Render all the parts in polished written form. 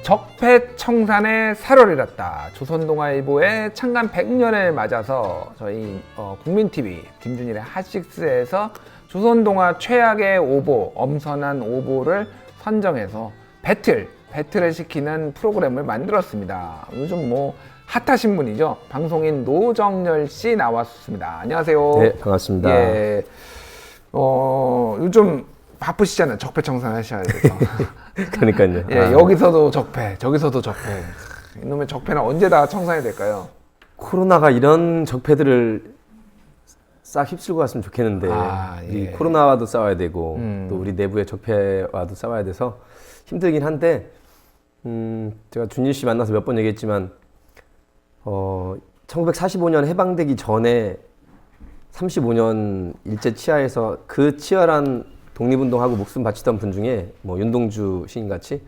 적폐청산의 살을 잃었다. 조선동아일보의 창간 100년을 맞아서 저희 국민TV 김준일의 핫식스에서 조선동아 최악의 오보, 엄선한 오보를 선정해서 배틀을 시키는 프로그램을 만들었습니다. 요즘 뭐 핫하신 분이죠. 방송인 노정열 씨 나왔습니다. 안녕하세요. 네, 반갑습니다. 예. 요즘 바쁘시잖아요. 적폐청산 하셔야 돼서. 그러니까요. 예, 여기서도 적폐, 저기서도 적폐. 이놈의 적폐는 언제 다 청산이 될까요? 코로나가 이런 적폐들을 싹 휩쓸고 갔으면 좋겠는데 예. 우리 코로나와도 싸워야 되고 또 우리 내부의 적폐와도 싸워야 돼서 힘들긴 한데 제가 준일 씨 만나서 몇 번 얘기했지만 1945년 해방되기 전에 35년 일제 치하에서 그 치열한 독립운동하고 목숨 바치던 분 중에 뭐 윤동주 시인같이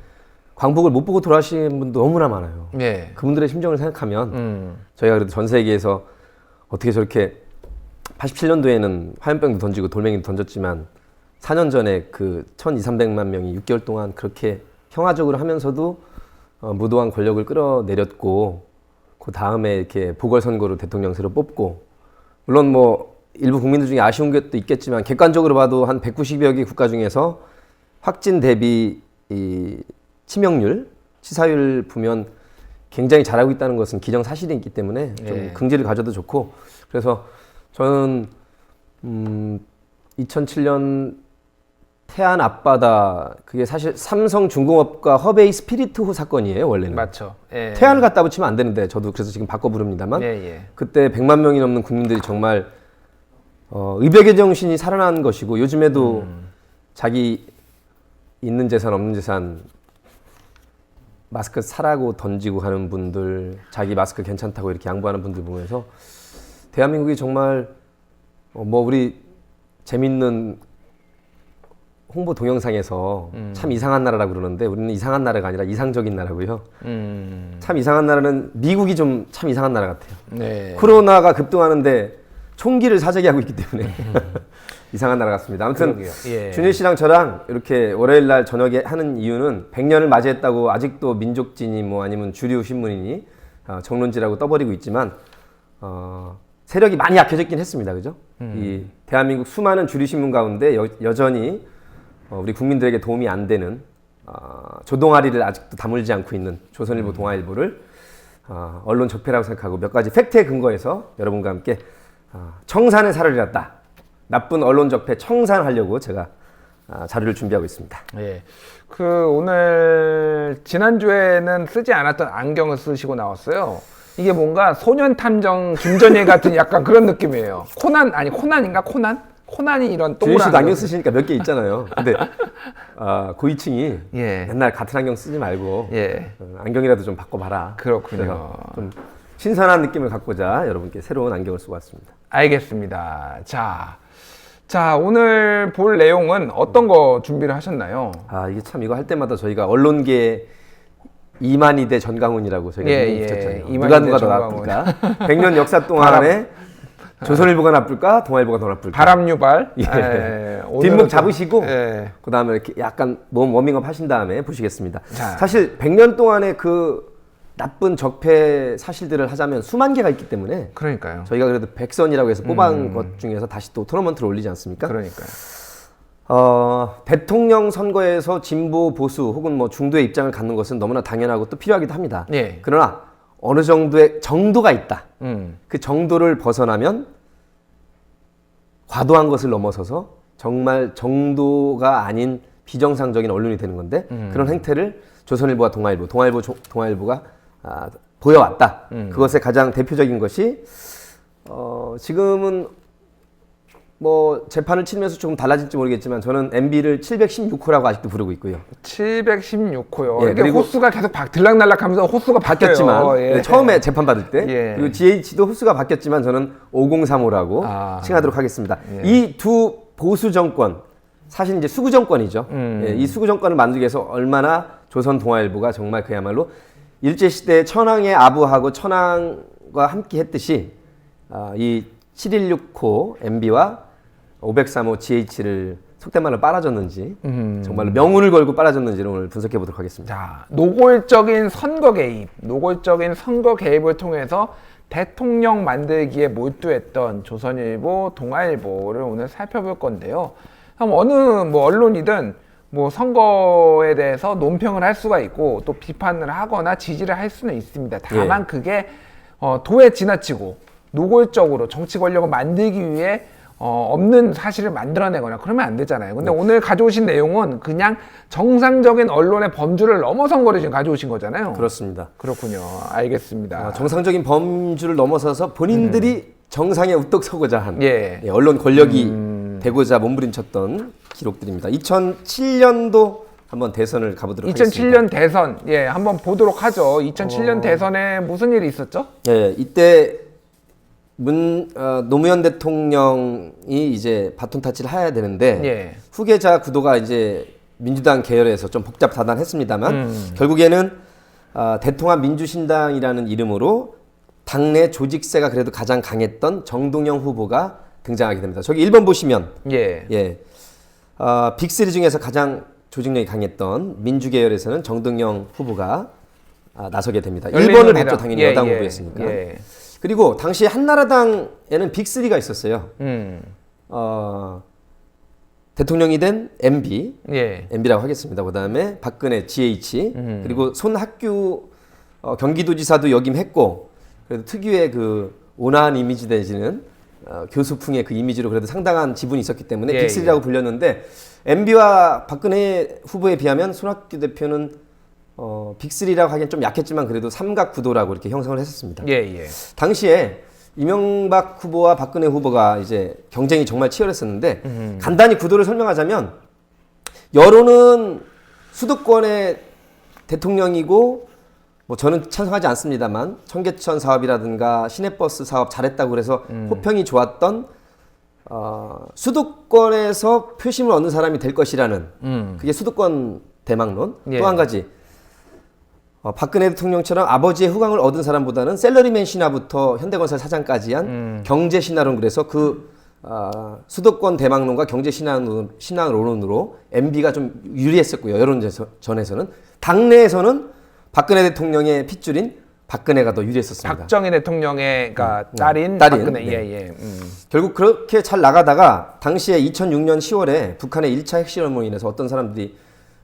광복을 못 보고 돌아가신 분도 너무나 많아요. 예. 그분들의 심정을 생각하면 저희가 그래도 전 세계에서 어떻게 저렇게 87년도에는 화염병도 던지고 돌멩이도 던졌지만 4년 전에 그 1,200~300만 명이 6개월 동안 그렇게 평화적으로 하면서도 무도한 권력을 끌어내렸고 그 다음에 이렇게 보궐선거로 대통령 새로 뽑고 물론 뭐 일부 국민들 중에 아쉬운 것도 있겠지만 객관적으로 봐도 한 190여 개 국가 중에서 확진 대비 이 치명률, 치사율 보면 굉장히 잘하고 있다는 것은 기정사실이 있기 때문에 좀 긍지를 가져도 좋고 그래서 저는 2007년 태안 앞바다 그게 사실 삼성중공업과 허베이 스피리트호 사건이에요 원래는. 맞죠. 예. 태안을 갖다 붙이면 안 되는데 저도 그래서 지금 바꿔 부릅니다만 그때 100만 명이 넘는 국민들이 정말 의백의 정신이 살아난 것이고 요즘에도 자기 있는 재산 없는 재산 마스크 사라고 던지고 하는 분들 자기 마스크 괜찮다고 이렇게 양보하는 분들 보면서 대한민국이 정말 뭐 우리 재밌는 홍보 동영상에서 참 이상한 나라라고 그러는데 우리는 이상한 나라가 아니라 이상적인 나라고요. 참 이상한 나라는 미국이 좀 참 이상한 나라 같아요. 네. 코로나가 급등하는데 총기를 사재기 하고 있기 때문에 이상한 나라 같습니다. 아무튼 예. 준일 씨랑 저랑 이렇게 월요일 날 저녁에 하는 이유는 100년을 맞이했다고 아직도 민족진이 뭐 아니면 주류 신문이니 정론지라고 떠버리고 있지만 세력이 많이 약해졌긴 했습니다. 그죠? 이 대한민국 수많은 주류 신문 가운데 여전히 우리 국민들에게 도움이 안 되는 조동아리를 아직도 다물지 않고 있는 조선일보, 동아일보를 언론 적폐라고 생각하고 몇 가지 팩트에 근거해서 여러분과 함께 청산의 살을 잃었다. 나쁜 언론 적폐 청산하려고 제가 자료를 준비하고 있습니다. 예. 오늘 지난주에는 쓰지 않았던 안경을 쓰시고 나왔어요. 이게 뭔가 소년 탐정 김전예 같은 약간 그런 느낌이에요. 코난인가? 코난이 이런 준일 동그란 씨도 안경 쓰시니까 몇 개 있잖아요. 근데 고위층이 예. 맨날 같은 안경 쓰지 말고 안경이라도 좀 바꿔봐라. 그렇군요. 좀 신선한 느낌을 갖고자 여러분께 새로운 안경을 쓰고 왔습니다. 알겠습니다. 자, 오늘 볼 내용은 어떤 거 준비를 하셨나요? 이게 참 이거 할 때마다 저희가 언론계 이만희대 전강훈이라고 저희가 이름을 붙였잖아요. 누가 더 나쁠까? 100년 역사 동안에 조선일보가 나쁠까? 동아일보가 더 나쁠까? 바람 유발. 뒷목 잡으시고 그 다음에 이렇게 약간 몸 워밍업 하신 다음에 보시겠습니다. 사실 100년 동안의 그 나쁜 적폐 사실들을 하자면 수만 개가 있기 때문에 그러니까요. 저희가 그래도 백선이라고 해서 뽑은 것 중에서 다시 또 토너먼트를 올리지 않습니까? 그러니까요. 대통령 선거에서 진보 보수 혹은 뭐 중도의 입장을 갖는 것은 너무나 당연하고 또 필요하기도 합니다. 그러나 어느 정도의 정도가 있다. 그 정도를 벗어나면 과도한 것을 넘어서서 정말 정도가 아닌 비정상적인 언론이 되는 건데 그런 행태를 조선일보와 동아일보가 보여왔다. 그것의 가장 대표적인 것이 지금은 뭐 재판을 치르면서 조금 달라질지 모르겠지만 저는 MB를 716호라고 아직도 부르고 있고요. 716호요. 이게 호수가 계속 들락날락하면서 호수가 바뀌었지만 처음에 재판 받을 때 그리고 GH도 호수가 바뀌었지만 저는 5035라고 칭하도록 하겠습니다. 이 두 보수 정권 사실 이제 수구 정권이죠. 이 수구 정권을 만들기 위해서 얼마나 조선 동아일보가 정말 그야말로 일제시대에 천황의 아부하고 천황과 함께 했듯이 이 716호 MB와 503호 GH를 속된 말로 빨아줬는지 정말로 명운을 걸고 빨아줬는지를 오늘 분석해 보도록 하겠습니다. 자, 노골적인 선거 개입, 노골적인 선거 개입을 통해서 대통령 만들기에 몰두했던 조선일보, 동아일보를 오늘 살펴볼 건데요. 그럼 어느 뭐 언론이든 뭐 선거에 대해서 논평을 할 수가 있고 또 비판을 하거나 지지를 할 수는 있습니다. 다만 그게 도에 지나치고 노골적으로 정치 권력을 만들기 위해 없는 사실을 만들어내거나 그러면 안 되잖아요. 근데 오늘 가져오신 내용은 그냥 정상적인 언론의 범주를 넘어선 거를 지금 가져오신 거잖아요. 그렇습니다. 그렇군요. 알겠습니다. 정상적인 범주를 넘어서서 본인들이 정상에 우뚝 서고자 한 예. 언론 권력이 되고자 몸부림쳤던 기록들입니다. 2007년도 한번 대선을 가보도록 2007년 하겠습니다. 대선, 예, 한번 보도록 하죠. 2007년 대선에 무슨 일이 있었죠? 예, 이때 노무현 대통령이 이제 바톤 타치를 해야 되는데 예. 후계자 구도가 이제 민주당 계열에서 좀 복잡하단했습니다만 결국에는 대통합 민주신당이라는 이름으로 당내 조직세가 그래도 가장 강했던 정동영 후보가 등장하게 됩니다. 저기 1번 보시면 예. 빅3 중에서 가장 조직력이 강했던 민주계열에서는 정동영 후보가 나서게 됩니다. 1번을 받죠. 당연히 여당 후보였으니까. 예. 그리고 당시 한나라당에는 빅3가 있었어요. 대통령이 된 MB, 예. MB라고 하겠습니다. 그 다음에 박근혜, GH, 그리고 손학규 경기도지사도 역임했고, 그래도 특유의 그 온화한 이미지 내지는 교수풍의 그 이미지로 그래도 상당한 지분이 있었기 때문에 예, 빅3라고 불렸는데, MB와 박근혜 후보에 비하면 손학규 대표는 빅3라고 하기엔 좀 약했지만 그래도 삼각 구도라고 이렇게 형성을 했었습니다. 예. 당시에 이명박 후보와 박근혜 후보가 이제 경쟁이 정말 치열했었는데 간단히 구도를 설명하자면 여론은 수도권의 대통령이고 뭐 저는 찬성하지 않습니다만 청계천 사업이라든가 시내버스 사업 잘했다고 그래서 호평이 좋았던 수도권에서 표심을 얻는 사람이 될 것이라는 그게 수도권 대망론. 예. 또 한 가지 박근혜 대통령처럼 아버지의 후광을 얻은 사람보다는 셀러리맨 신화부터 현대건설 사장까지 한 경제 신화론. 그래서 그 수도권 대망론과 경제 신화론으로 MB가 좀 유리했었고요. 여론전에서는 당내에서는 박근혜 대통령의 핏줄인 박근혜가 더 유리했었습니다. 박정희 대통령의 딸인 딸인, 박근혜. 네. 예. 결국 그렇게 잘 나가다가 당시에 2006년 10월에 북한의 1차 핵실험으로 인해서 어떤 사람들이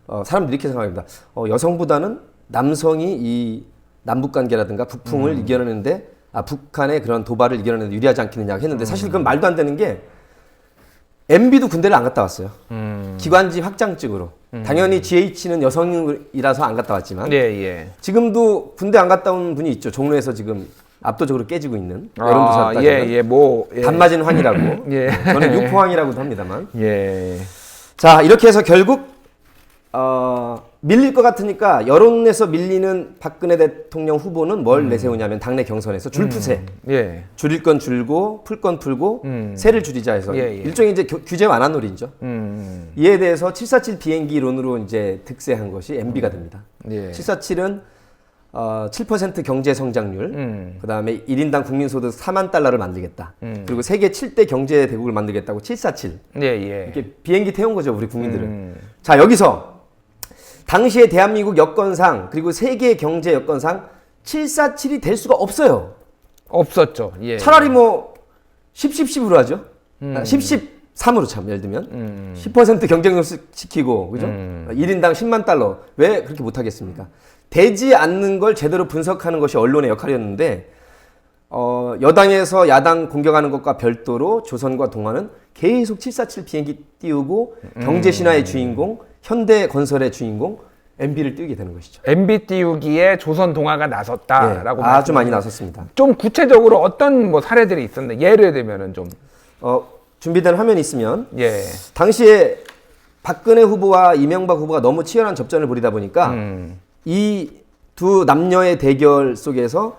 이렇게 생각합니다. 여성보다는 남성이 이 남북관계라든가 북풍을 이겨내는데 북한의 그런 도발을 이겨내는데 유리하지 않겠느냐 했는데 사실 그건 말도 안 되는 게 MB도 군대를 안 갔다 왔어요. 기관지 확장증으로. 당연히 GH는 여성이라서 안 갔다 왔지만 예. 지금도 군대 안 갔다 온 분이 있죠. 종로에서 지금 압도적으로 깨지고 있는 여론조사 따지면 예. 단맞은 황이라고. 예. 저는 육포황이라고도 합니다만. 예. 자, 이렇게 해서 결국 밀릴 것 같으니까 여론에서 밀리는 박근혜 대통령 후보는 뭘 내세우냐면 당내 경선에서 줄푸세. 예. 줄일 건 줄고 풀 건 풀고 세를 줄이자 해서 예. 일종의 이제 규제 완화 놀이죠. 이에 대해서 747 비행기론으로 이제 득세한 것이 MB가 됩니다. 예. 747은 7% 경제 성장률, 그다음에 1인당 국민소득 4만 달러를 만들겠다. 그리고 세계 7대 경제 대국을 만들겠다고 747. 예. 이렇게 비행기 태운 거죠, 우리 국민들은. 자, 여기서 당시의 대한민국 여건상 그리고 세계 경제 여건상 747이 될 수가 없어요. 없었죠. 예. 차라리 뭐 10으로 하죠. 13으로 참 예를 들면 10% 경쟁력 시키고 그죠? 1인당 10만 달러. 왜 그렇게 못 하겠습니까? 되지 않는 걸 제대로 분석하는 것이 언론의 역할이었는데 여당에서 야당 공격하는 것과 별도로 조선과 동아는 계속 747 비행기 띄우고 경제 신화의 주인공, 현대 건설의 주인공 MB를 띄우게 되는 것이죠. MB 띄우기에 조선 동아가 나섰다라고 아주 많이 나섰습니다. 좀 구체적으로 어떤 뭐 사례들이 있었는데 예를 들면은 좀 준비된 화면이 있으면 예. 당시에 박근혜 후보와 이명박 후보가 너무 치열한 접전을 벌이다 보니까 이 두 남녀의 대결 속에서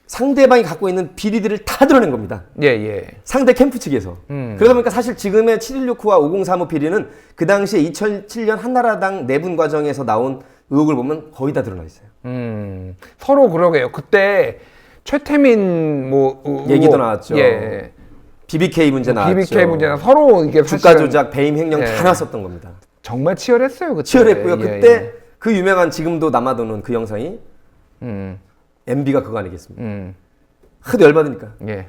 상대방이 갖고 있는 비리들을 다 드러낸 겁니다. 예. 상대 캠프 측에서. 그러다 보니까 사실 지금의 7169와 5035 비리는 그 당시에 2007년 한나라당 내분 과정에서 나온 의혹을 보면 거의 다 드러나 있어요. 서로 그러게요. 그때 최태민 뭐 얘기도 나왔죠. 예. BBK 문제 나왔죠. BBK 문제는 서로 이게 주가 사실은 조작, 배임 횡령 예. 다 나왔었던 겁니다. 정말 치열했어요 그때. 치열했고요. 예, 그때 예. 그 유명한 지금도 남아도는 그 영상이 음, MB가 그거 아니겠습니까? 음, 하도 열받으니까. 예.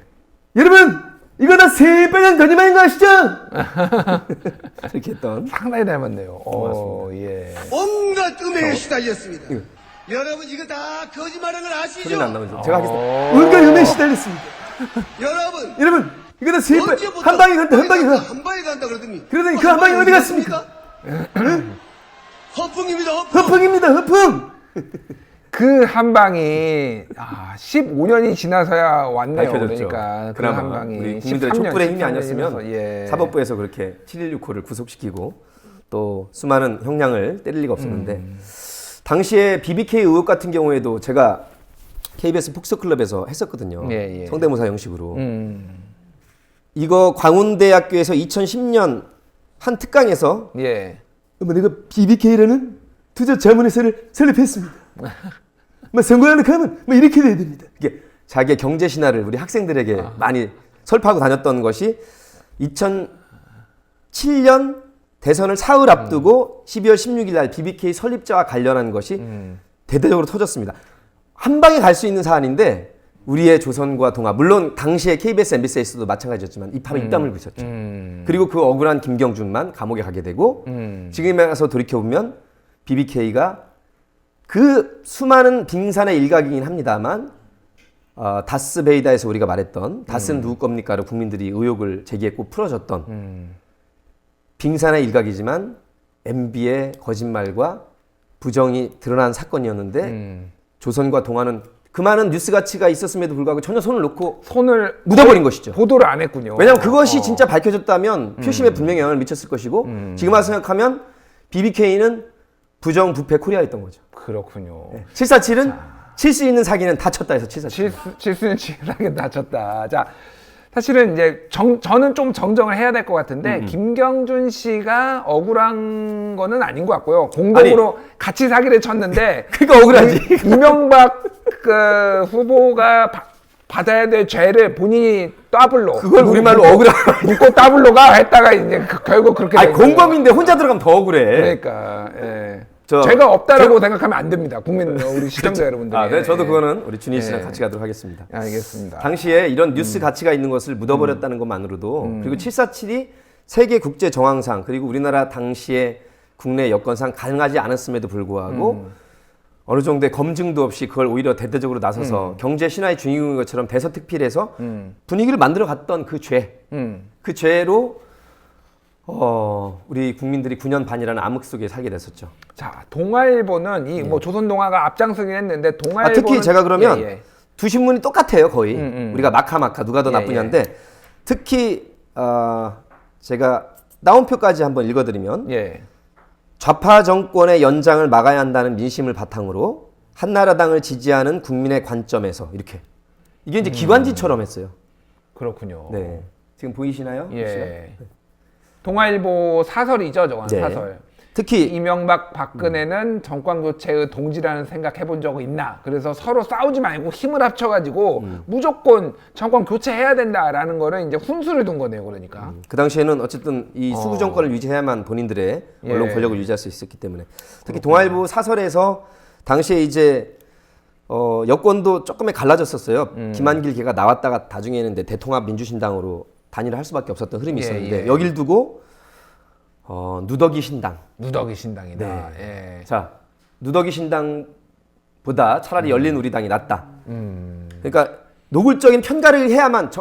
여러분 이거 다 새빨간 거짓말인 거 아시죠? 이렇게 했던. 상당히 닮았네요. 예. 온갖 음해에 시달렸습니다. 여러분 이거 다 거짓말인 걸 아시죠? 소리는 안 나오죠. 제가 하겠습니다. 온갖 음해에 시달렸습니다. 여러분 이거 다 새빨 언제부터 한 방에 간다 한 방에 가. 한 방에 간다 그러더니 그러더니 그 한 방이 어디 갔습니까? 허풍입니다 허풍. 허풍입니다 허풍. 그 한 방이 15년이 지나서야 왔네요. 밝혀졌죠. 그러니까 그 그나마 한 방이 우리 국민들의 13년, 촛불의 힘이 13년 아니었으면 이면서, 예. 사법부에서 그렇게 7.16호를 구속시키고 또 수많은 형량을 때릴 리가 없었는데 당시에 BBK 의혹 같은 경우에도 제가 KBS 폭스클럽에서 했었거든요. 예, 예. 성대모사 형식으로. 이거 광운대학교에서 2010년 한 특강에서 예. 내가 BBK라는 투자 자문회사를 설립했습니다. 선거하는 가면 이렇게 돼야 됩니다. 이게 자기의 경제 신화를 우리 학생들에게 많이 설파하고 다녔던 것이 2007년 대선을 사흘 앞두고 12월 16일 날 BBK 설립자와 관련한 것이 대대적으로 터졌습니다. 한 방에 갈 수 있는 사안인데 우리의 조선과 동아 물론 당시에 KBS, MBC에서도 마찬가지였지만 입 다물고 있었죠. 그리고 그 억울한 김경준만 감옥에 가게 되고 지금에 와서 돌이켜보면 BBK가 그 수많은 빙산의 일각이긴 합니다만 다스베이다에서 우리가 말했던 다스는 누구 겁니까로 국민들이 의혹을 제기했고 풀어졌던 빙산의 일각이지만 MB의 거짓말과 부정이 드러난 사건이었는데 조선과 동아는 그 많은 뉴스 가치가 있었음에도 불구하고 전혀 손을 놓고 손을 묻어버린 것이죠. 보도를 안 했군요. 왜냐하면 그것이 진짜 밝혀졌다면 표심에 분명히 영향을 미쳤을 것이고 지금 와서 생각하면 BBK는 부정 부패 코리아였던 거죠. 그렇군요. 747은 칠 수 있는 사기는 다 쳤다 해서 747. 실수는 치열하게 다쳤다. 자, 사실은 이제 저는 좀 정정을 해야 될 것 같은데 김경준 씨가 억울한 거는 아닌 것 같고요. 공동으로 같이 사기를 쳤는데 그러니까 억울하지. 이명박 그 후보가 받아야 될 죄를 본인이 더블로 그걸 우리말로 억울하다. 묻고 더블로가 했다가 이제 결국 그렇게 아니 된 거예요. 공범인데 혼자 들어가면 더 억울해. 그러니까 예. 저- 죄가 없다라고 생각하면 안 됩니다. 국민 우리 시청자 여러분들. 네, 저도 그거는 우리 준희 씨랑 예. 같이 가도록 하겠습니다. 알겠습니다. 당시에 이런 뉴스 가치가 있는 것을 묻어버렸다는 것만으로도 그리고 747이 세계 국제 정황상 그리고 우리나라 당시에 국내 여건상 가능하지 않았음에도 불구하고 어느 정도의 검증도 없이 그걸 오히려 대대적으로 나서서 경제 신화의 주인공인 것처럼 대서특필해서 분위기를 만들어 갔던 그 죄, 그 죄로 우리 국민들이 9년 반이라는 암흑 속에 살게 됐었죠. 자, 동아일보는 이 뭐 조선동아가 앞장서긴 했는데 동아일보는 특히 제가 그러면 예, 예. 두 신문이 똑같아요 거의. 우리가 마카마카 누가 더 예, 나쁘냐인데 특히 제가 나온표까지 한번 읽어드리면 예. 좌파 정권의 연장을 막아야 한다는 민심을 바탕으로 한나라당을 지지하는 국민의 관점에서 이렇게 이게 이제 기관지처럼 했어요. 그렇군요. 네, 지금 보이시나요? 예. 동아일보 사설이죠, 저건 네. 사설. 특히 이명박 박근혜는 정권 교체의 동지라는 생각 해본 적 있나? 그래서 서로 싸우지 말고 힘을 합쳐가지고 무조건 정권 교체해야 된다라는 거는 이제 훈수를 둔 거네요, 그러니까. 그 당시에는 어쨌든 이 수구 정권을 유지해야만 본인들의 언론 예. 권력을 유지할 수 있었기 때문에 특히 동아일보 사설에서 당시에 이제 여권도 조금의 갈라졌었어요. 김한길 걔가 나왔다가 나중에는 대통합 민주신당으로 단일화 할 수밖에 없었던 흐름이 예, 있었는데 예. 여길 두고 누더기 신당. 누더기 신당이다. 네. 예. 자, 누더기 신당보다 차라리 열린 우리당이 낫다. 그러니까 노골적인 편가를 해야만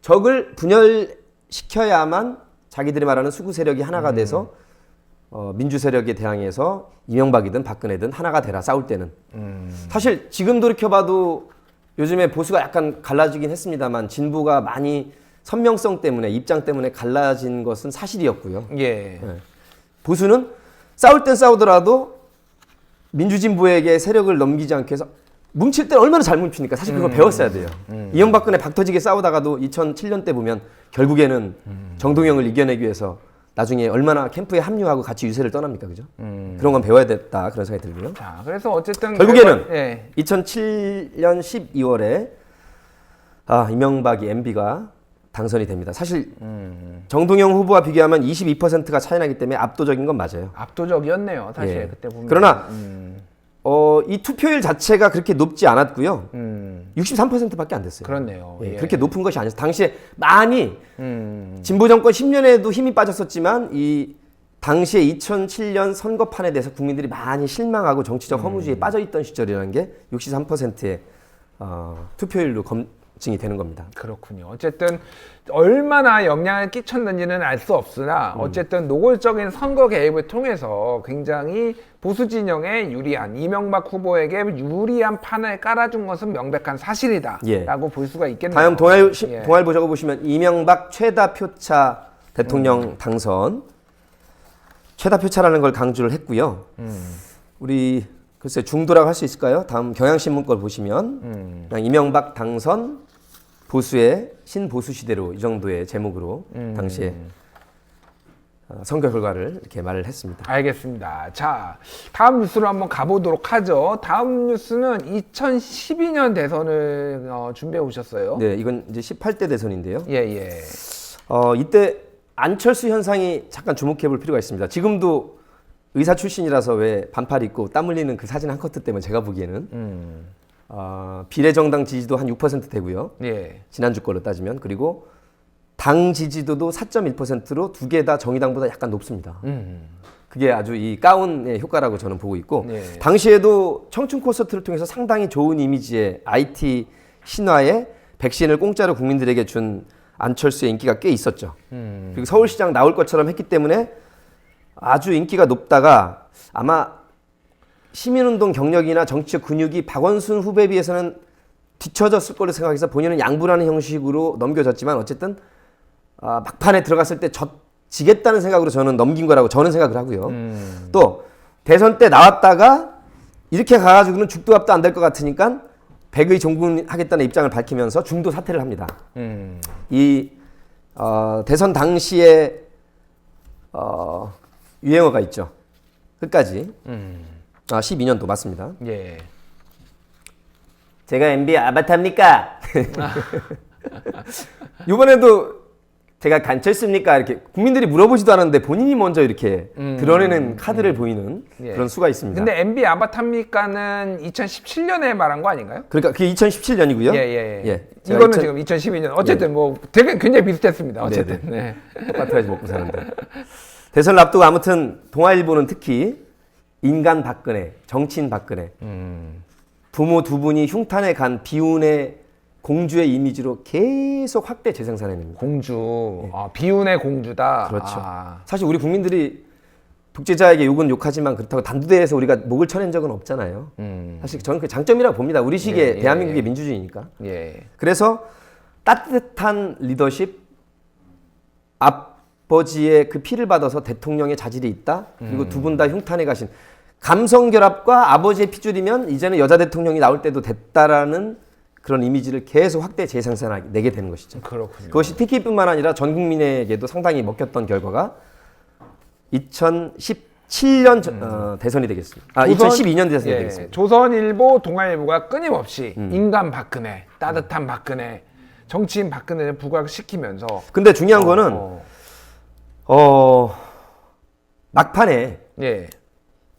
적을 분열시켜야만 자기들이 말하는 수구 세력이 하나가 돼서 민주 세력에 대항해서 이명박이든 박근혜든 하나가 되라 싸울 때는. 사실 지금 돌이켜봐도 요즘에 보수가 약간 갈라지긴 했습니다만 진보가 많이 선명성 때문에 입장 때문에 갈라진 것은 사실이었고요. 예. 보수는 싸울 땐 싸우더라도 민주진보에게 세력을 넘기지 않기 위해서 뭉칠 때 얼마나 잘 뭉칩니까? 사실 그걸 배웠어야 돼요. 이명박근혜 박터지게 싸우다가도 2007년 때 보면 결국에는 정동영을 이겨내기 위해서 나중에 얼마나 캠프에 합류하고 같이 유세를 떠납니까? 그죠? 그런 건 배워야 됐다 그런 생각이 들고요. 자, 그래서 어쨌든 결국에는 예. 2007년 12월에 이명박이 MB가 당선이 됩니다. 사실 정동영 후보와 비교하면 22%가 차이 나기 때문에 압도적인 건 맞아요. 압도적이었네요. 사실 예. 그때 보면. 그러나 이 투표율 자체가 그렇게 높지 않았고요. 63%밖에 안 됐어요. 그렇네요. 예, 예. 그렇게 높은 것이 아니었어요. 당시에 많이 진보 정권 10년에도 힘이 빠졌었지만 이 당시에 2007년 선거판에 대해서 국민들이 많이 실망하고 정치적 허무주의에 빠져있던 시절이라는 게 63%의 투표율로 검증이 되는 겁니다. 그렇군요. 어쨌든 얼마나 영향을 끼쳤는지는 알 수 없으나 어쨌든 노골적인 선거 개입을 통해서 굉장히 보수 진영에 유리한 이명박 후보에게 유리한 판을 깔아준 것은 명백한 사실이다라고 예. 볼 수가 있겠네요. 다음 예. 동아일보 적어보시면 이명박 최다 표차 대통령 당선 최다 표차라는 걸 강조를 했고요. 우리 글쎄 중도라고 할 수 있을까요? 다음 경향신문 걸 보시면 그냥 이명박 당선 보수의 신보수 시대로 이 정도의 제목으로 당시에 선거 결과를 이렇게 말을 했습니다. 알겠습니다. 자, 다음 뉴스로 한번 가보도록 하죠. 다음 뉴스는 2012년 대선을 준비해 오셨어요. 네, 이건 이제 18대 대선인데요. 예, 예. 이때 안철수 현상이 잠깐 주목해 볼 필요가 있습니다. 지금도 의사 출신이라서 왜 반팔 입고 땀 흘리는 그 사진 한 커트 때문에 제가 보기에는 비례정당 지지도 한 6% 되고요. 예. 지난주 걸로 따지면. 그리고 당 지지도도 4.1%로 두 개 다 정의당보다 약간 높습니다. 그게 아주 이 가운의 효과라고 저는 보고 있고 예. 당시에도 청춘 콘서트를 통해서 상당히 좋은 이미지의 IT 신화에 백신을 공짜로 국민들에게 준 안철수의 인기가 꽤 있었죠. 그리고 서울시장 나올 것처럼 했기 때문에 아주 인기가 높다가 아마 시민운동 경력이나 정치적 근육이 박원순 후배에 비해서는 뒤처졌을 거로 생각해서 본인은 양보라는 형식으로 넘겨졌지만 어쨌든 막판에 들어갔을 때 지겠다는 생각으로 저는 넘긴 거라고 저는 생각을 하고요. 또 대선 때 나왔다가 이렇게 가가지고는 죽도 밥도 안 될 것 같으니까 백의 종군하겠다는 입장을 밝히면서 중도 사퇴를 합니다. 이 대선 당시에 유행어가 있죠. 끝까지. 12년도 맞습니다. 예. 제가 MB 아바타입니까? 이번에도 제가 간철습니까? 이렇게 국민들이 물어보지도 않았는데 본인이 먼저 이렇게 드러내는 카드를 보이는 예. 그런 수가 있습니다. 근데 MB 아바타입니까는 2017년에 말한 거 아닌가요? 그러니까 그게 2017년이고요. 예. 이거는 지금 2012년. 어쨌든 뭐 되게 굉장히 비슷했습니다. 어쨌든. 네. 똑같아야지 먹고 사는데. 대선을 앞두고 아무튼 동아일보는 특히 인간 박근혜, 정치인 박근혜, 부모 두 분이 흉탄에 간 비운의 공주의 이미지로 계속 확대 재생산해냅니다. 공주. 비운의 공주다. 그렇죠. 사실 우리 국민들이 독재자에게 욕은 욕하지만 그렇다고 단두대에서 우리가 목을 쳐낸 적은 없잖아요. 사실 저는 그 장점이라고 봅니다. 우리식의 대한민국의 민주주의니까. 예. 그래서 따뜻한 리더십, 아버지의 그 피를 받아서 대통령의 자질이 있다. 그리고 두 분 다 흉탄에 가신 감성 결합과 아버지의 핏줄이면 이제는 여자 대통령이 나올 때도 됐다라는 그런 이미지를 계속 확대 재생산하게 되는 것이죠. 그렇군요. 그것이 특히뿐만 아니라 전 국민에게도 상당히 먹혔던 결과가 2017년 대선이 되겠습니다. 2012년 대선이 되겠습니다. 조선일보, 동아일보가 끊임없이 인간 박근혜, 따뜻한 박근혜, 정치인 박근혜를 부각시키면서 근데 중요한 거는 막판에 예.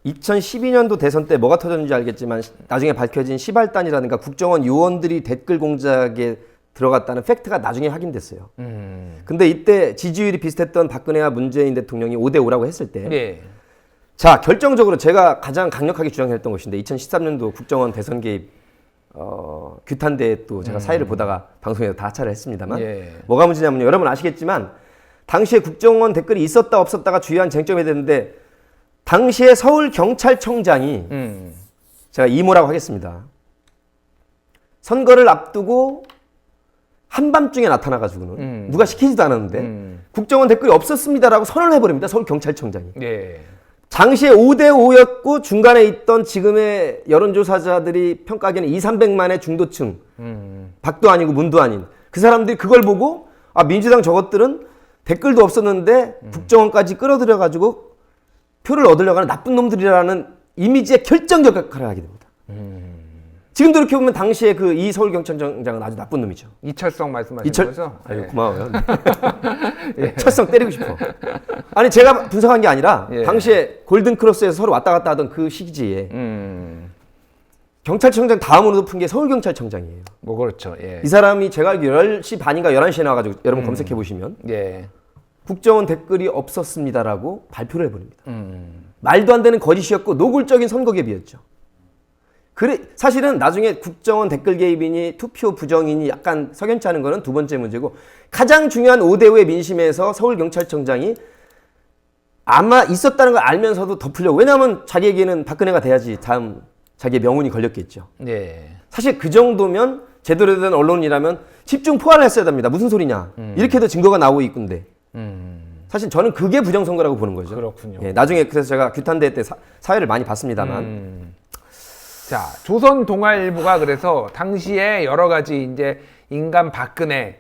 2012년도 대선 때 뭐가 터졌는지 알겠지만 나중에 밝혀진 시발단이라든가 국정원 요원들이 댓글 공작에 들어갔다는 팩트가 나중에 확인됐어요. 근데 이때 지지율이 비슷했던 박근혜와 문재인 대통령이 5대5라고 했을 때 예. 자, 결정적으로 제가 가장 강력하게 주장했던 것인데 2013년도 국정원 대선 개입 규탄대에 또 제가 사회를 보다가 방송에서 다 하차를 했습니다만 예. 뭐가 문제냐면요. 여러분 아시겠지만 당시에 국정원 댓글이 있었다 없었다가 주요한 쟁점이 됐는데 당시에 서울경찰청장이 제가 이모라고 하겠습니다. 선거를 앞두고 한밤중에 나타나가지고는 누가 시키지도 않았는데 국정원 댓글이 없었습니다라고 선언을 해버립니다. 서울경찰청장이. 예. 당시에 5대5였고 중간에 있던 지금의 여론조사자들이 평가하기에는 200~300만의 중도층 박도 아니고 문도 아닌 그 사람들이 그걸 보고 민주당 저것들은 댓글도 없었는데 국정원까지 끌어들여가지고 표를 얻으려고 하는 나쁜 놈들이라는 이미지의 결정적 역할을 하게 됩니다. 지금도 이렇게 보면 당시에 그 이 서울경찰청장은 아주 나쁜 놈이죠. 이철성 말씀하시는 거죠? 아유 네. 고마워요. 철성 때리고 싶어. 아니 제가 분석한 게 아니라 예. 당시에 골든크로스에서 서로 왔다 갔다 하던 그 시기지에 경찰청장 다음으로 높은 게 서울경찰청장이에요. 뭐 그렇죠. 예. 이 사람이 제가 알기로 10시 반인가 11시에 나와가지고 여러분 검색해 보시면 예. 국정원 댓글이 없었습니다라고 발표를 해버립니다. 말도 안 되는 거짓이었고 노골적인 선거 개입이었죠. 그래 사실은 나중에 국정원 댓글 개입이니 투표 부정이니 약간 석연치 않은 거는 두 번째 문제고 가장 중요한 5대5의 민심에서 서울경찰청장이 아마 있었다는 걸 알면서도 덮으려고 왜냐하면 자기에게는 박근혜가 돼야지 다음 자기의 명운이 걸렸겠죠. 예. 사실 그 정도면 제대로 된 언론이라면 집중 포화를 했어야 됩니다. 무슨 소리냐. 이렇게도 증거가 나오고 있군데. 사실 저는 그게 부정선거라고 보는 거죠. 그렇군요. 예, 나중에 그래서 제가 규탄대 때 사회를 많이 봤습니다만. 자, 조선 동아일보가 그래서 당시에 여러 가지 이제 인간 박근혜,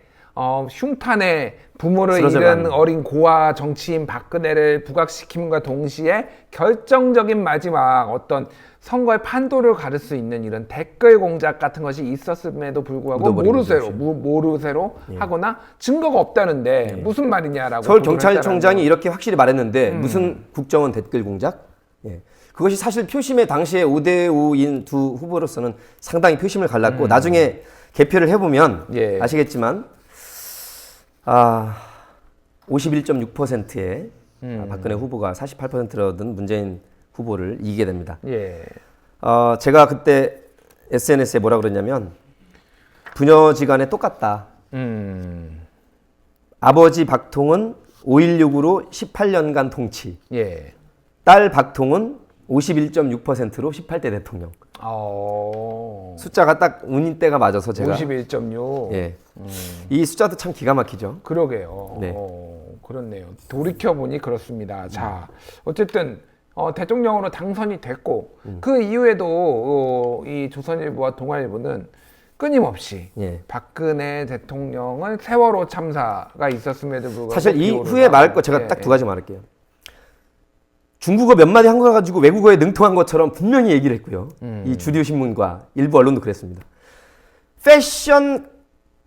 흉탄의 부모를 쓰러져가는. 잃은 어린 고아 정치인 박근혜를 부각시킴과 동시에 결정적인 마지막 어떤 선거의 판도를 가를 수 있는 이런 댓글 공작 같은 것이 있었음에도 불구하고 묻어버린 모르쇠로 거죠. 모르쇠로 하거나 증거가 없다는데 무슨 말이냐라고 서울경찰청장이 이렇게 확실히 말했는데 무슨 국정원 댓글 공작? 예. 그것이 사실 표심에 당시에 5대5인 두 후보로서는 상당히 표심을 갈랐고 나중에 개표를 해보면 예. 아시겠지만 51.6%의 박근혜 후보가 48%를 얻은 문재인 후보를 이기게 됩니다. 예. 제가 그때 SNS에 뭐라 그랬냐면 부녀지간에 똑같다. 아버지 박통은 5.16으로 18년간 통치. 예. 딸 박통은 51.6%로 18대 대통령. 숫자가 딱 운인대가 맞아서 제가 51.6. 예. 이 숫자도 참 기가 막히죠. 그러게요. 네. 그렇네요. 돌이켜보니 그렇습니다. 자, 어쨌든 대통령으로 당선이 됐고 그 이후에도 이 조선일보와 동아일보는 끊임없이 예. 박근혜 대통령은 세월호 참사가 있었음에도 불구하고 사실 이 비호를 후에 말할 거 하고, 제가 예, 딱 두 가지 말할게요. 중국어 몇 마디 한 거 가지고 외국어에 능통한 것처럼 분명히 얘기를 했고요. 이 주디오 신문과 일부 언론도 그랬습니다. 패션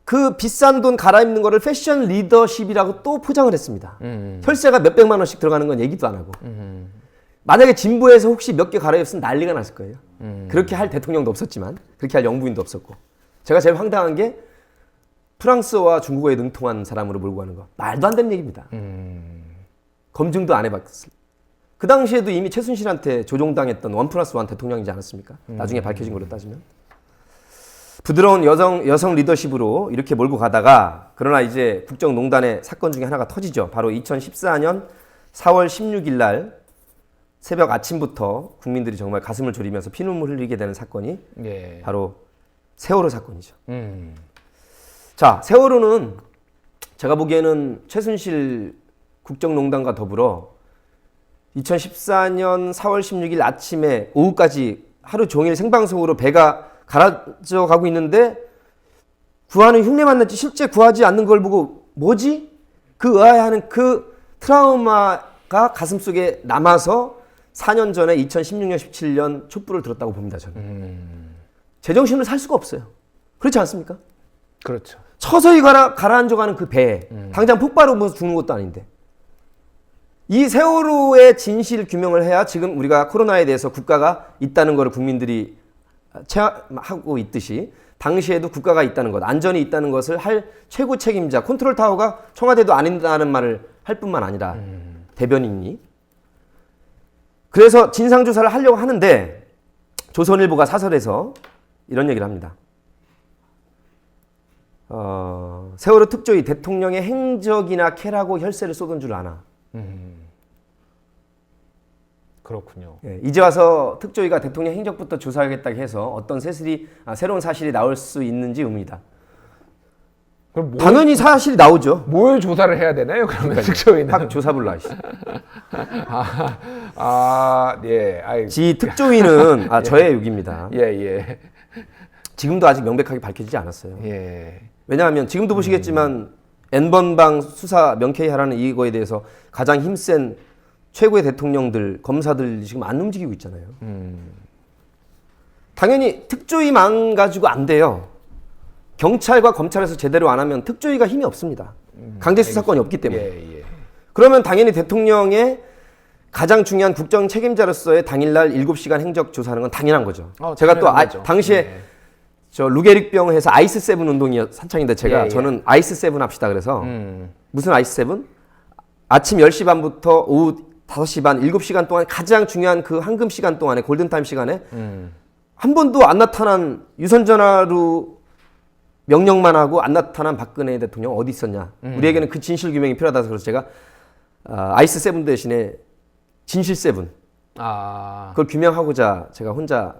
그 비싼 돈 갈아입는 거를 패션 리더십이라고 또 포장을 했습니다. 혈세가 몇백만 원씩 들어가는 건 얘기도 안 하고. 만약에 진보에서 혹시 몇 개 갈아입었으면 난리가 났을 거예요. 그렇게 할 대통령도 없었지만 그렇게 할 영부인도 없었고. 제가 제일 황당한 게 프랑스어와 중국어에 능통한 사람으로 몰고 가는 거. 말도 안 되는 얘기입니다. 검증도 안 해봤어요. 그 당시에도 이미 최순실한테 조종당했던 1+1 대통령이지 않았습니까? 나중에 밝혀진 걸로 따지면. 부드러운 여성 리더십으로 이렇게 몰고 가다가 그러나 이제 국정농단의 사건 중에 하나가 터지죠. 바로 2014년 4월 16일 날 새벽 아침부터 국민들이 정말 가슴을 졸이면서 피눈물 흘리게 되는 사건이 예. 바로 세월호 사건이죠. 자, 세월호는 제가 보기에는 최순실 국정농단과 더불어 2014년 4월 16일 아침에 오후까지 하루 종일 생방송으로 배가 가라져 가고 있는데 구하는 흉내만 났지 실제 구하지 않는 걸 보고 뭐지? 그 의아해하는 그 트라우마가 가슴속에 남아서 4년 전에 2016년 17년 촛불을 들었다고 봅니다. 저는. 제정신을 살 수가 없어요. 그렇지 않습니까? 그렇죠. 서서히 가라앉아가는 그 배에 당장 폭발로 뭐 죽는 것도 아닌데 이 세월호의 진실 규명을 해야 지금 우리가 코로나에 대해서 국가가 있다는 것을 국민들이 체험하고 있듯이 당시에도 국가가 있다는 것, 안전이 있다는 것을 할 최고 책임자 컨트롤 타워가 청와대도 아닌다는 말을 할 뿐만 아니라 대변인이 그래서 진상조사를 하려고 하는데 조선일보가 사설에서 이런 얘기를 합니다. 세월호 특조위 대통령의 행적이나 캐라고 혈세를 쏟은 줄 아나. 그렇군요. 예, 이제 와서 특조위가 대통령 행적부터 조사하겠다고 해서 어떤 새로운 사실이 나올 수 있는지 의문이다. 그럼 당연히 사실이 나오죠. 뭘 조사를 해야 되나요? 그러면 특조위는 확 조사불라. 예. 아이, 지 특조위는 저의 욕입니다. 예. 지금도 아직 명백하게 밝혀지지 않았어요. 예. 왜냐하면 지금도 보시겠지만 N번방 수사 명쾌하라는 이거에 대해서 가장 힘센 최고의 대통령들, 검사들 지금 안 움직이고 있잖아요. 당연히 특조위만 가지고 안 돼요. 경찰과 검찰에서 제대로 안 하면 특조위가 힘이 없습니다. 강제 수사권이 없기 때문에. 예. 그러면 당연히 대통령의 가장 중요한 국정 책임자로서의 당일날 7시간 행적 조사하는 건 당연한 거죠. 제가 또 당시에 예. 저 루게릭병 해서 아이스 세븐 운동이 한창인데 제가 예. 저는 아이스 세븐 합시다 그래서 무슨 아이스 세븐? 아침 10시 반부터 오후 5시 반 7시간 동안 가장 중요한 그 황금 시간 동안에 골든타임 시간에 한 번도 안 나타난 유선전화로 명령만 하고 안 나타난 박근혜 대통령 어디 있었냐. 우리에게는 그 진실 규명이 필요하다 그래서 제가 아이스 세븐 대신에 진실 세븐 그걸 규명하고자 제가 혼자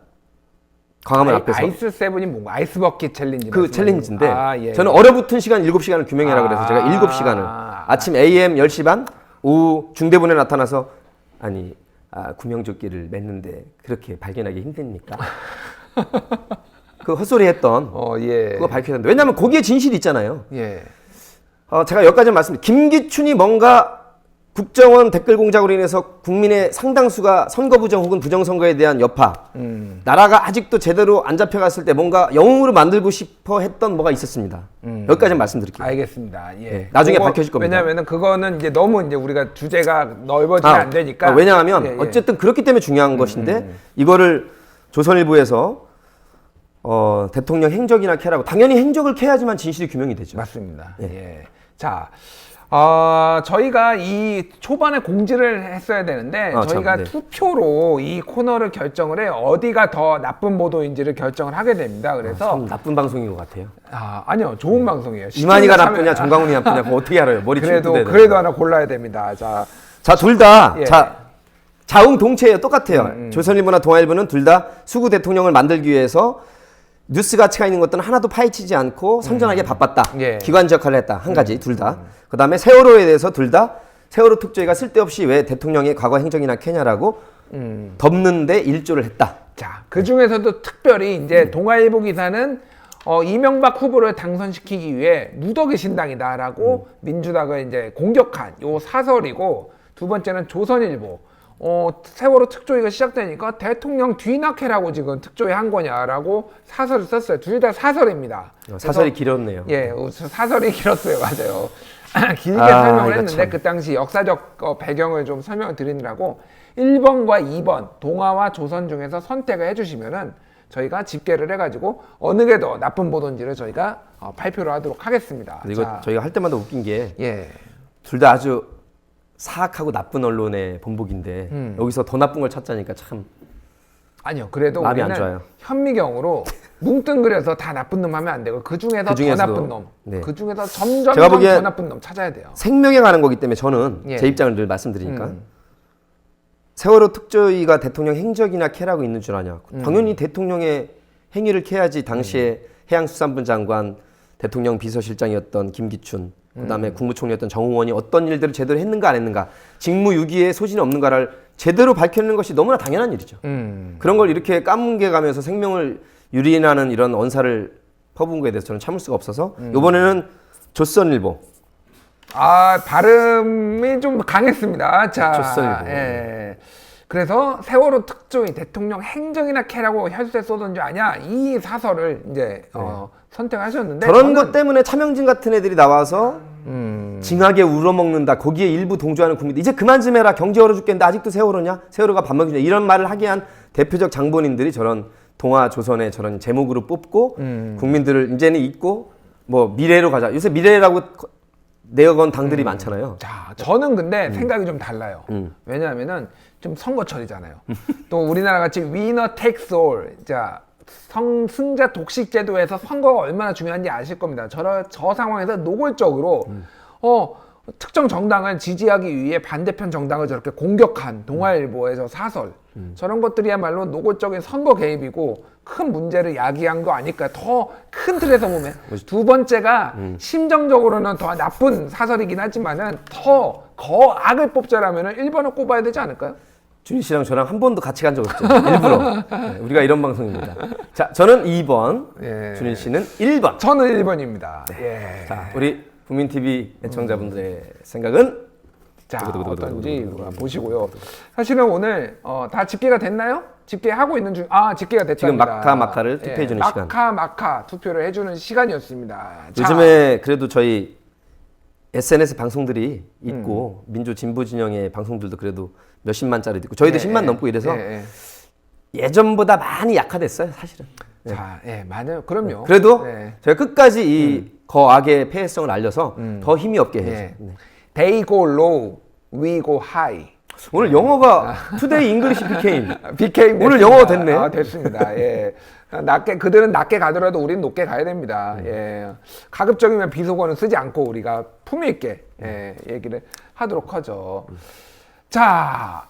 광화문 앞에서 아이스 세븐이 뭔가 아이스 버킷 챌린지 그 챌린지인데 예. 저는 얼어붙은 시간 7시간을 규명해라 그래서 제가 7시간을 아침 AM 10시 반 오후 중대본에 나타나서 아니 구명조끼를 맸는데 그렇게 발견하기 힘듭니까? 그 헛소리 했던 예. 그거 밝혀야 된다. 왜냐하면 거기에 진실이 있잖아요. 예. 제가 여기까지 말씀드립니다. 김기춘이 뭔가 국정원 댓글 공작으로 인해서 국민의 상당수가 선거 부정 혹은 부정선거에 대한 여파 나라가 아직도 제대로 안 잡혀갔을 때 뭔가 영웅으로 만들고 싶어 했던 뭐가 있었습니다. 여기까지 말씀드릴게요. 알겠습니다. 예. 네, 나중에 밝혀질 겁니다. 왜냐하면 그거는 이제 너무 이제 우리가 주제가 넓어지면 안 되니까. 왜냐하면 예. 어쨌든 그렇기 때문에 중요한 것인데 이거를 조선일보에서 대통령 행적이나 캐라고 당연히 행적을 캐야지만 진실이 규명이 되죠. 맞습니다. 예. 예. 자, 저희가 이 초반에 공지를 했어야 되는데 저희가 네. 투표로 이 코너를 결정을 해요. 어디가 더 나쁜 보도인지를 결정을 하게 됩니다. 그래서 참 나쁜 방송인 것 같아요. 아니요, 좋은 방송이에요. 이만희가 나쁘냐, 정강훈이 나쁘냐, 그거 어떻게 알아요? 머리 그래도 하나 골라야 됩니다. 자, 둘 다 예. 자웅동체예요. 똑같아요. 조선일보나 동아일보는 둘 다 수구 대통령을 만들기 위해서 뉴스 가치가 있는 것들은 하나도 파헤치지 않고 선전하게 바빴다. 예. 기관지 역할을 했다. 한 가지, 둘 다. 그 다음에 세월호에 대해서 둘 다 세월호 특조위가 쓸데없이 왜 대통령의 과거 행적이나 캐냐라고 덮는데 일조를 했다. 자, 그 중에서도 특별히 이제 동아일보 기사는 이명박 후보를 당선시키기 위해 누더기 신당이다라고 민주당을 이제 공격한 요 사설이고, 두 번째는 조선일보. 세월호 특조위가 시작되니까 대통령 뒤낙해라고 지금 특조위 한 거냐라고 사설을 썼어요. 둘 다 사설입니다. 사설이 길었네요. 예, 사설이 길었어요. 맞아요. 길게 아, 설명을 이거 했는데 참. 그 당시 역사적 배경을 좀 설명을 드리느라고 1번과 2번 동아와 조선 중에서 선택을 해주시면은 저희가 집계를 해가지고 어느 게 더 나쁜 보도인지를 저희가 발표를 하도록 하겠습니다. 이거 자, 저희가 할 때마다 웃긴 게 둘 예. 다 아주 사악하고 나쁜 언론의 본보기인데 여기서 더 나쁜 걸 찾자니까 참 아니요, 그래도 마음이 우리는 안 좋아요. 현미경으로 뭉뚱그려서 다 나쁜 놈 하면 안 되고 그 중에서 더 그중에서도, 나쁜 놈, 네. 그 중에서 점점 제가 더 보기엔 나쁜 놈 찾아야 돼요. 생명에 관한 거기 때문에 저는 예. 제 입장을 늘 말씀드리니까 세월호 특조위가 대통령 행적이나 캐라고 있는 줄 아냐. 당연히 대통령의 행위를 캐야지. 당시에 해양수산부 장관, 대통령 비서실장이었던 김기춘, 그다음에 국무총리였던 정우원이 어떤 일들을 제대로 했는가 안 했는가, 직무유기에 소진이 없는가를 제대로 밝혀내는 것이 너무나 당연한 일이죠. 그런 걸 이렇게 까뭉개가면서 생명을 유린하는 이런 언사를 퍼부은 거에 대해서 저는 참을 수가 없어서 이번에는 조선일보. 발음이 좀 강했습니다. 자, 조선일보. 예. 그래서 세월호 특조위 대통령 행정이나 캐라고 혈세 쏟은 줄 아냐, 이 사설을 이제 선택하셨는데 저런 것 때문에 차명진 같은 애들이 나와서 징하게 울어먹는다. 거기에 일부 동조하는 국민들 이제 그만 좀 해라. 경제 얼어 죽겠는데 아직도 세월호냐? 세월호가 밥 먹이냐? 이런 말을 하게 한 대표적 장본인들이 저런 동아 조선의 저런 제목으로 뽑고 국민들을 이제는 잊고 뭐 미래로 가자. 요새 미래라고 내어건 당들이 많잖아요. 자, 저는 근데 생각이 좀 달라요. 왜냐하면은 좀 선거철이잖아요. 또 우리나라 같이 위너 테이크스 올, 자, 승자 독식 제도에서 선거가 얼마나 중요한지 아실 겁니다. 저 상황에서 노골적으로 특정 정당을 지지하기 위해 반대편 정당을 저렇게 공격한 동아일보의 저 사설, 저런 것들이야말로 노골적인 선거 개입이고 큰 문제를 야기한 거 아닐까. 더 큰 틀에서 보면 두 번째가 심정적으로는 더 나쁜 사설이긴 하지만은 더 악을 뽑자라면은 1번을 꼽아야 되지 않을까요? 준희 씨랑 저랑 한 번도 같이 간 적 없죠. 일부러. 네, 우리가 이런 방송입니다. 자, 저는 2번, 예. 준희 씨는 1번. 저는 1번입니다. 예. 자, 우리 국민TV 애청자분들의 생각은 자, 어떤지 보시고요. 사실은 오늘 다 집계가 됐나요? 집계하고 있는 중, 집계가 됐답니다. 지금 마카를 투표해주는 시간. 마카 투표를 해주는 시간이었습니다. 자, 요즘에 그래도 저희 SNS 방송들이 있고 민주 진보 진영의 방송들도 그래도 몇십만짜리도 있고 저희도 10만 넘고 이래서 예전보다 많이 약화됐어요, 사실은. 자, 많아요. 그럼요. 그래도 제가 끝까지 이 거악의 폐해성을 알려서 더 힘이 없게 해야죠. 네. They go low, we go high. 오늘 영어가 Today English became 됐습니다. 오늘 영어가 됐네. 됐습니다. 예. 그들은 낮게 가더라도 우리는 높게 가야 됩니다. 예. 가급적이면 비속어는 쓰지 않고 우리가 품위 있게 얘기를 하도록 하죠. 자,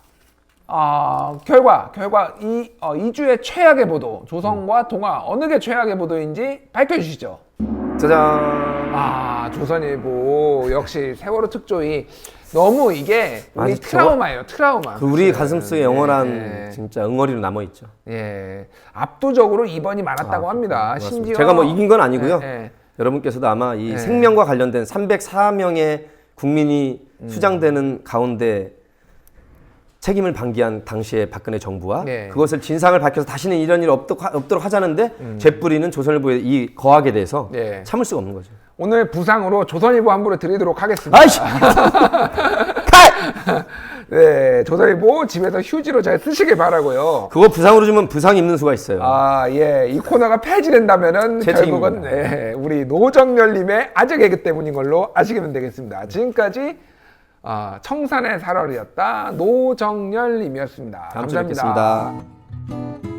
결과 2주의 최악의 보도, 조선과 동아 어느 게 최악의 보도인지 밝혀주시죠. 짜잔. 조선일보 역시 세월호 특조위 너무 이게 우리 트라우마예요. 트라우마. 우리 가슴속에 영원한 진짜 응어리로 남아 있죠. 예, 압도적으로 입원이 많았다고 합니다. 심지어 제가 뭐 이긴 건 아니고요. 여러분께서도 아마 이 생명과 관련된 304명의 국민이 수장되는 가운데 책임을 방기한 당시의 박근혜 정부와 그것을 진상을 밝혀서 다시는 이런 일이 없도록 하자는데 죄뿌리는 조선일보의 이 거악에 대해서 참을 수가 없는 거죠. 오늘 부상으로 조선일보 함부로 드리도록 하겠습니다. 아이씨! 네, 조선일보 집에서 휴지로 잘 쓰시길 바라고요. 그거 부상으로 주면 부상 입는 수가 있어요. 이 코너가 폐지된다면은 결국은 우리 노정열님의 아재 개그 때문인 걸로 아시면 되겠습니다. 지금까지 청산의 살얼이었다 노정열님이었습니다. 감사합니다. 감사합니다.